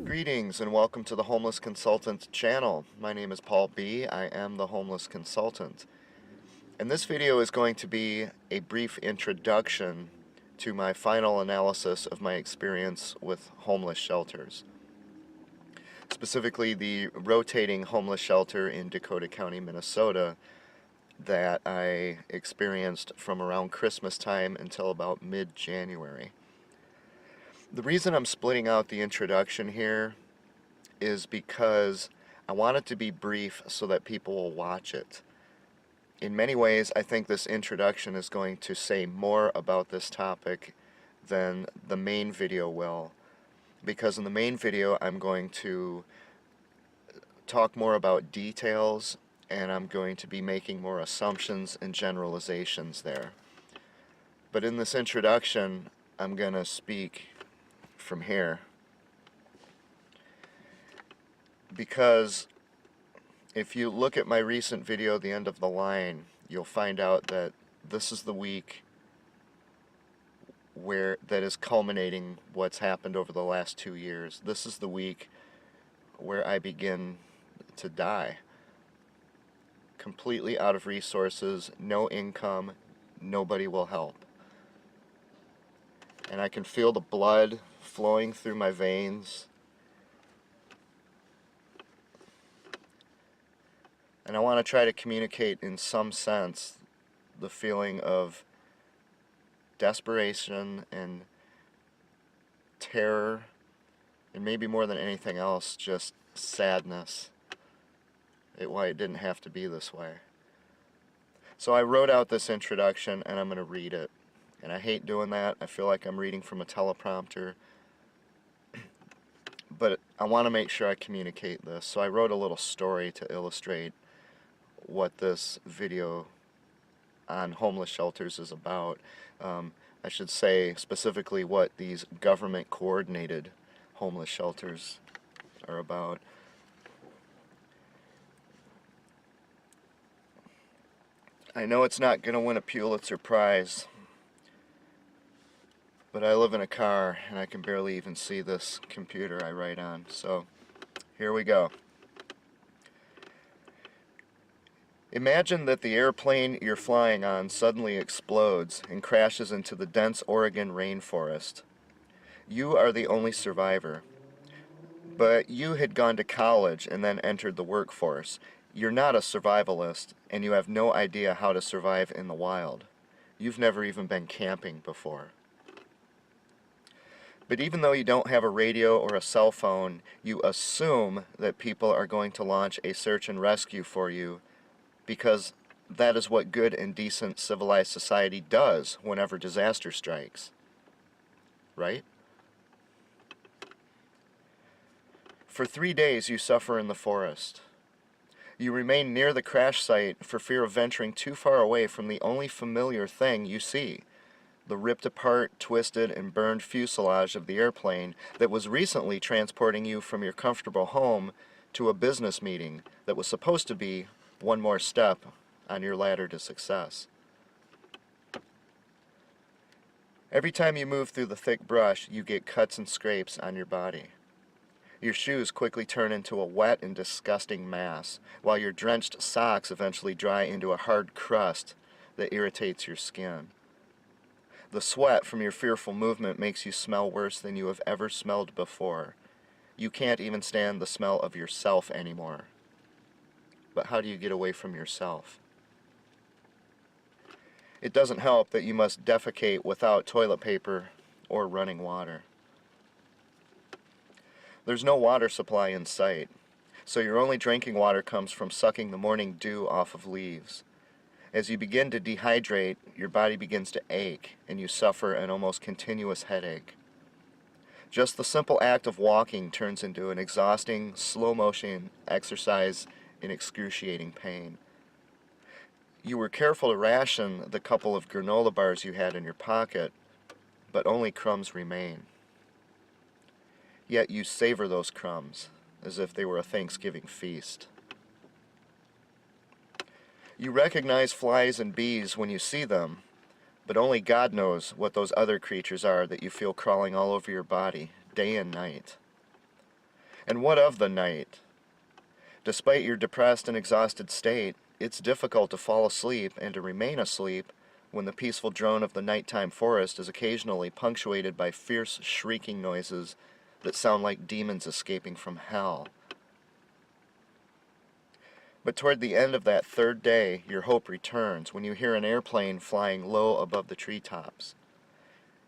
Greetings and welcome to the Homeless Consultant channel. My name is Paul B. I am the Homeless Consultant. And this video is going to be a brief introduction to my final analysis of my experience with homeless shelters. Specifically the rotating homeless shelter in Dakota County, Minnesota that I experienced from around Christmas time until about mid-January. The reason I'm splitting out the introduction here is because I want it to be brief so that people will watch it. In many ways, I think this introduction is going to say more about this topic than the main video will, because in the main video I'm going to talk more about details and I'm going to be making more assumptions and generalizations there. But in this introduction, I'm going to speak from here, because if you look at my recent video, The End of the Line, you'll find out that this is the week that is culminating what's happened over the last 2 years. This is the week where I begin to die. Completely out of resources, no income, nobody will help. And I can feel the blood flowing through my veins. And I want to try to communicate in some sense the feeling of desperation and terror, and maybe more than anything else, just sadness at why it didn't have to be this way. So I wrote out this introduction and I'm going to read it. And I hate doing that. I feel like I'm reading from a teleprompter. But I want to make sure I communicate this. So I wrote a little story to illustrate what this video on homeless shelters is about. I should say specifically what these government-coordinated homeless shelters are about. I know it's not going to win a Pulitzer Prize, but I live in a car and I can barely even see this computer I write on. So here we go. Imagine that the airplane you're flying on suddenly explodes and crashes into the dense Oregon rainforest. You are the only survivor. But you had gone to college and then entered the workforce. You're not a survivalist, and you have no idea how to survive in the wild. You've never even been camping before. But even though you don't have a radio or a cell phone, you assume that people are going to launch a search and rescue for you, because that is what good and decent civilized society does whenever disaster strikes. Right? For 3 days you suffer in the forest. You remain near the crash site for fear of venturing too far away from the only familiar thing you see: the ripped apart, twisted, and burned fuselage of the airplane that was recently transporting you from your comfortable home to a business meeting that was supposed to be one more step on your ladder to success. Every time you move through the thick brush, you get cuts and scrapes on your body. Your shoes quickly turn into a wet and disgusting mass, while your drenched socks eventually dry into a hard crust that irritates your skin. The sweat from your fearful movement makes you smell worse than you have ever smelled before. You can't even stand the smell of yourself anymore. But how do you get away from yourself? It doesn't help that you must defecate without toilet paper or running water. There's no water supply in sight, so your only drinking water comes from sucking the morning dew off of leaves. As you begin to dehydrate, your body begins to ache, and you suffer an almost continuous headache. Just the simple act of walking turns into an exhausting, slow-motion exercise in excruciating pain. You were careful to ration the couple of granola bars you had in your pocket, but only crumbs remain. Yet you savor those crumbs as if they were a Thanksgiving feast. You recognize flies and bees when you see them, But only God knows what those other creatures are that you feel crawling all over your body, day and night. And what of the night? Despite your depressed and exhausted state, it's difficult to fall asleep and to remain asleep when the peaceful drone of the nighttime forest is occasionally punctuated by fierce shrieking noises that sound like demons escaping from hell. But toward the end of that third day, your hope returns when you hear an airplane flying low above the treetops.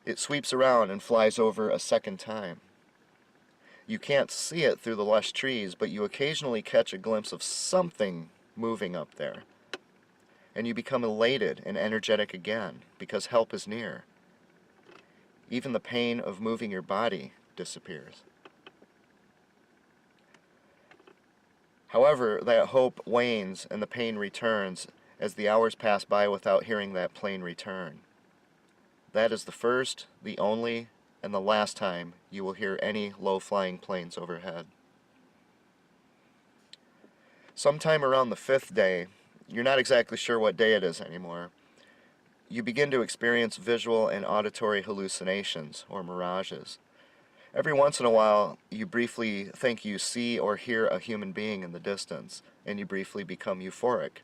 It sweeps around and flies over a second time. You can't see it through the lush trees, but you occasionally catch a glimpse of something moving up there. And you become elated and energetic again, because help is near. Even the pain of moving your body disappears. However, that hope wanes and the pain returns as the hours pass by without hearing that plane return. That is the first, the only, and the last time you will hear any low-flying planes overhead. Sometime around the fifth day, you're not exactly sure what day it is anymore, you begin to experience visual and auditory hallucinations, or mirages. Every once in a while, you briefly think you see or hear a human being in the distance, and you briefly become euphoric.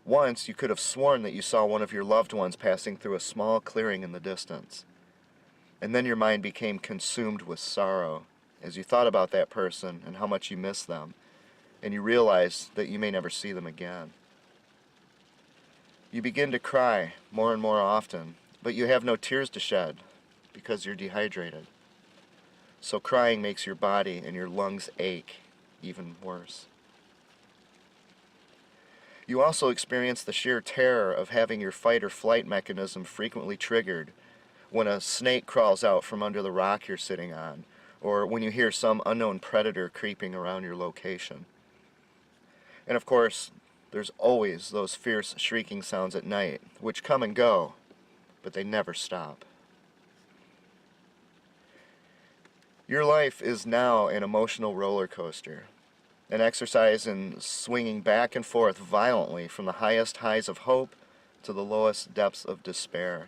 Once, you could have sworn that you saw one of your loved ones passing through a small clearing in the distance. And then your mind became consumed with sorrow as you thought about that person and how much you miss them, and you realized that you may never see them again. You begin to cry more and more often, but you have no tears to shed because you're dehydrated. So crying makes your body and your lungs ache even worse. You also experience the sheer terror of having your fight or flight mechanism frequently triggered when a snake crawls out from under the rock you're sitting on, or when you hear some unknown predator creeping around your location. And of course, there's always those fierce shrieking sounds at night, which come and go, but they never stop. Your life is now an emotional roller coaster, an exercise in swinging back and forth violently from the highest highs of hope to the lowest depths of despair.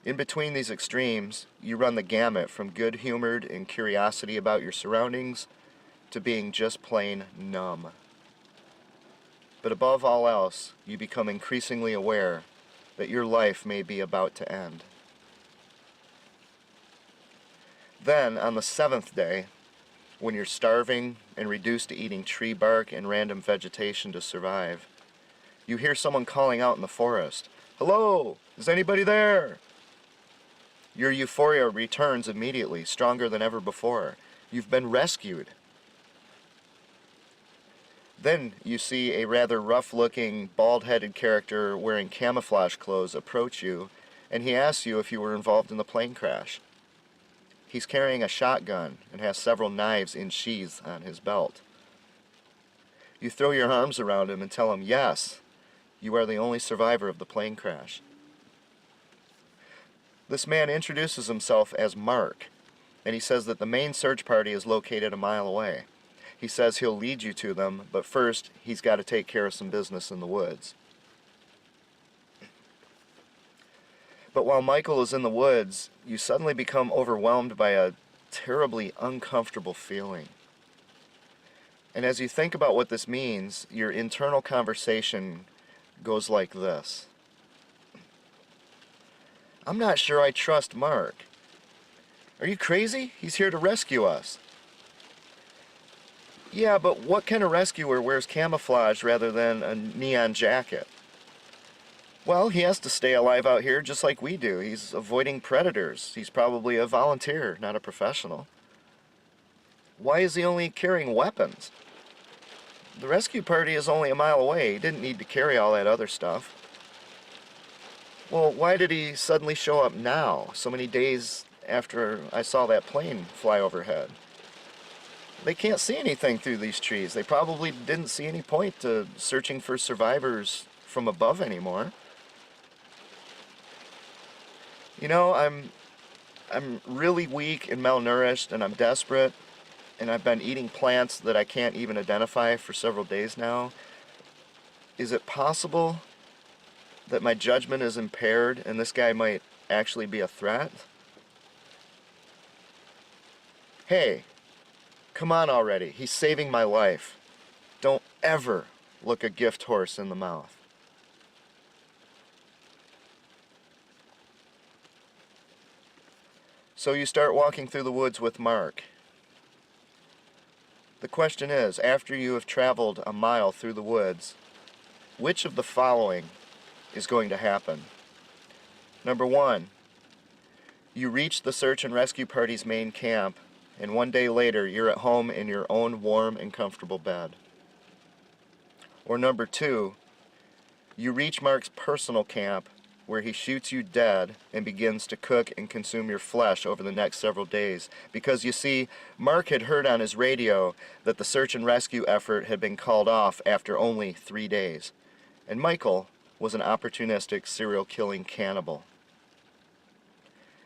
In between these extremes, you run the gamut from good-humored and curiosity about your surroundings to being just plain numb. But above all else, you become increasingly aware that your life may be about to end. Then, on the seventh day, when you're starving and reduced to eating tree bark and random vegetation to survive, you hear someone calling out in the forest, "Hello! Is anybody there?" Your euphoria returns immediately, stronger than ever before. You've been rescued. Then you see a rather rough-looking, bald-headed character wearing camouflage clothes approach you, and he asks you if you were involved in the plane crash. He's carrying a shotgun and has several knives in sheaths on his belt. You throw your arms around him and tell him, yes, you are the only survivor of the plane crash. This man introduces himself as Mark, and he says that the main search party is located a mile away. He says he'll lead you to them, but first he's got to take care of some business in the woods. But while Michael is in the woods, you suddenly become overwhelmed by a terribly uncomfortable feeling. And as you think about what this means, your internal conversation goes like this. I'm not sure I trust Mark. Are you crazy? He's here to rescue us. Yeah, but what kind of rescuer wears camouflage rather than a neon jacket? Well, he has to stay alive out here just like we do. He's avoiding predators. He's probably a volunteer, not a professional. Why is he only carrying weapons? The rescue party is only a mile away. He didn't need to carry all that other stuff. Well, why did he suddenly show up now, so many days after I saw that plane fly overhead? They can't see anything through these trees. They probably didn't see any point to searching for survivors from above anymore. You know, I'm really weak and malnourished, and I'm desperate, and I've been eating plants that I can't even identify for several days now. Is it possible that my judgment is impaired and this guy might actually be a threat? Hey, come on already. He's saving my life. Don't ever look a gift horse in the mouth. So you start walking through the woods with Mark. The question is, after you have traveled a mile through the woods, which of the following is going to happen? Number 1, you reach the search and rescue party's main camp, and one day later you're at home in your own warm and comfortable bed. Or number 2, you reach Mark's personal camp where he shoots you dead and begins to cook and consume your flesh over the next several days. Because you see, Mark had heard on his radio that the search and rescue effort had been called off after only 3 days. And Michael was an opportunistic serial-killing cannibal.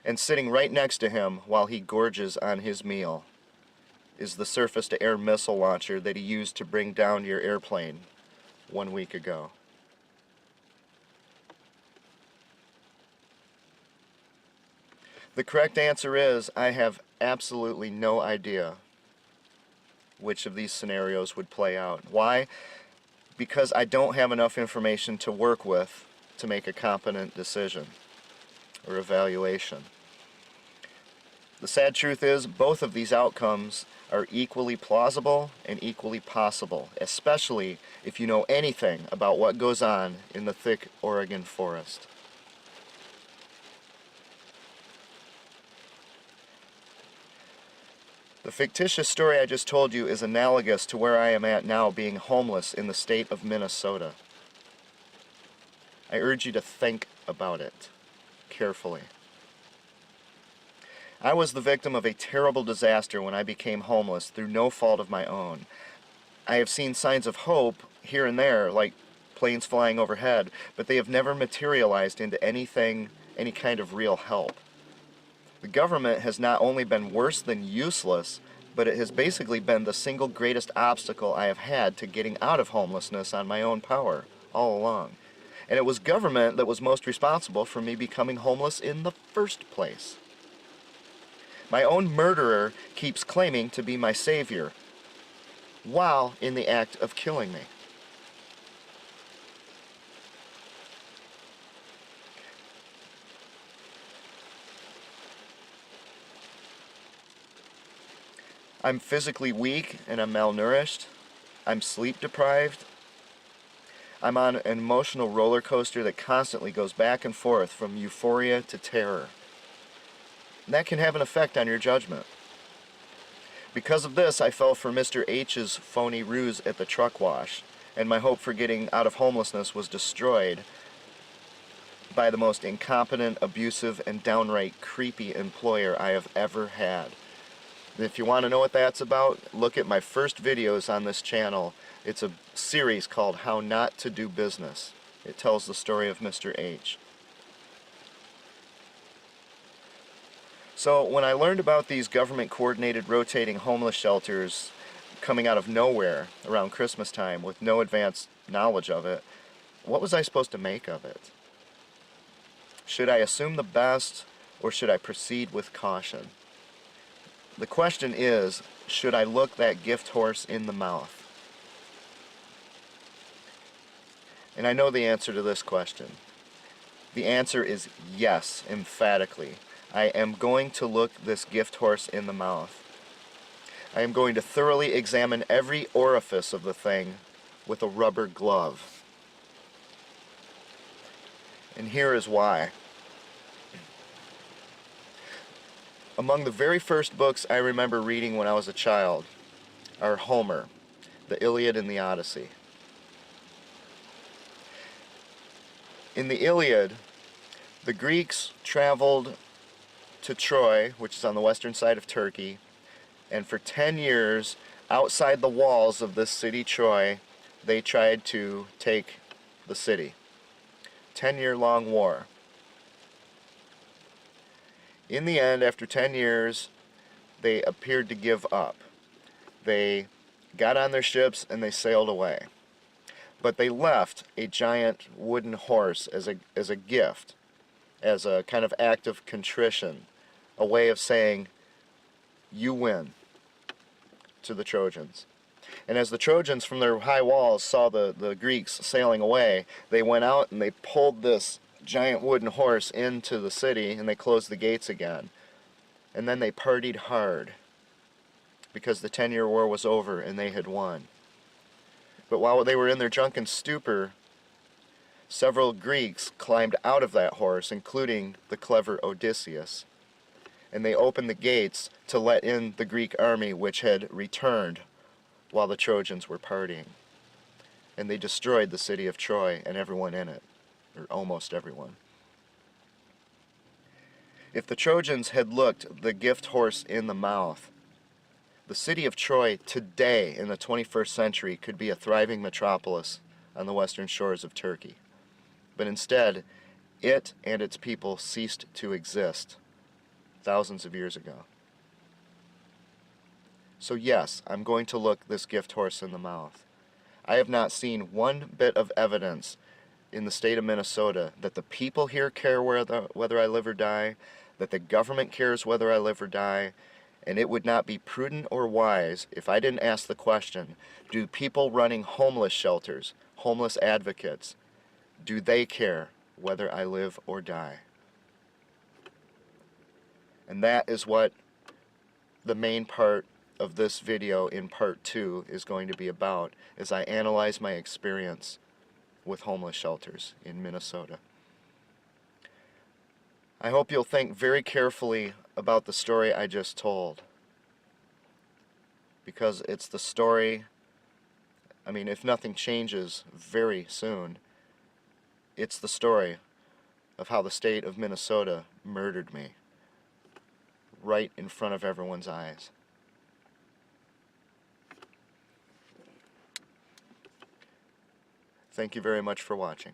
And sitting right next to him while he gorges on his meal is the surface-to-air missile launcher that he used to bring down your airplane 1 week ago. The correct answer is, I have absolutely no idea which of these scenarios would play out. Why? Because I don't have enough information to work with to make a competent decision or evaluation. The sad truth is, both of these outcomes are equally plausible and equally possible, especially if you know anything about what goes on in the thick Oregon forest. The fictitious story I just told you is analogous to where I am at now, being homeless in the state of Minnesota. I urge you to think about it carefully. I was the victim of a terrible disaster when I became homeless through no fault of my own. I have seen signs of hope here and there, like planes flying overhead, but they have never materialized into anything, any kind of real help. The government has not only been worse than useless, but it has basically been the single greatest obstacle I have had to getting out of homelessness on my own power all along. And it was government that was most responsible for me becoming homeless in the first place. My own murderer keeps claiming to be my savior, while in the act of killing me. I'm physically weak and I'm malnourished. I'm sleep deprived. I'm on an emotional roller coaster that constantly goes back and forth from euphoria to terror. And that can have an effect on your judgment. Because of this, I fell for Mr. H's phony ruse at the truck wash, and my hope for getting out of homelessness was destroyed by the most incompetent, abusive, and downright creepy employer I have ever had. If you want to know what that's about, look at my first videos on this channel. It's a series called How Not to Do Business. It tells the story of Mr. H. So when I learned about these government-coordinated rotating homeless shelters coming out of nowhere around Christmas time with no advanced knowledge of it, what was I supposed to make of it? Should I assume the best, or should I proceed with caution? The question is, should I look that gift horse in the mouth? And I know the answer to this question. The answer is yes, emphatically. I am going to look this gift horse in the mouth. I am going to thoroughly examine every orifice of the thing with a rubber glove. And here is why. Among the very first books I remember reading when I was a child are Homer, the Iliad and the Odyssey. In the Iliad, the Greeks traveled to Troy, which is on the western side of Turkey, and for 10 years, outside the walls of this city, Troy, they tried to take the city. 10-year-long war. In the end, after 10 years, they appeared to give up. They got on their ships and they sailed away. But they left a giant wooden horse as a gift, as a kind of act of contrition, a way of saying, you win, to the Trojans. And as the Trojans from their high walls saw the Greeks sailing away, they went out and they pulled this giant wooden horse into the city, and they closed the gates again. And then they partied hard, because the 10-year war was over and they had won. But while they were in their drunken stupor, several Greeks climbed out of that horse, including the clever Odysseus, and they opened the gates to let in the Greek army which had returned while the Trojans were partying. And they destroyed the city of Troy and everyone in it, or almost everyone. If the Trojans had looked the gift horse in the mouth, the city of Troy today in the 21st century could be a thriving metropolis on the western shores of Turkey. But instead, it and its people ceased to exist thousands of years ago. So yes, I'm going to look this gift horse in the mouth. I have not seen one bit of evidence in the state of Minnesota that the people here care whether I live or die, that the government cares whether I live or die, and it would not be prudent or wise if I didn't ask the question, do people running homeless shelters, homeless advocates, do they care whether I live or die? And that is what the main part of this video in part 2 is going to be about, as I analyze my experience with homeless shelters in Minnesota. I hope you'll think very carefully about the story I just told, because it's the story, I mean, if nothing changes very soon, it's the story of how the state of Minnesota murdered me right in front of everyone's eyes. Thank you very much for watching.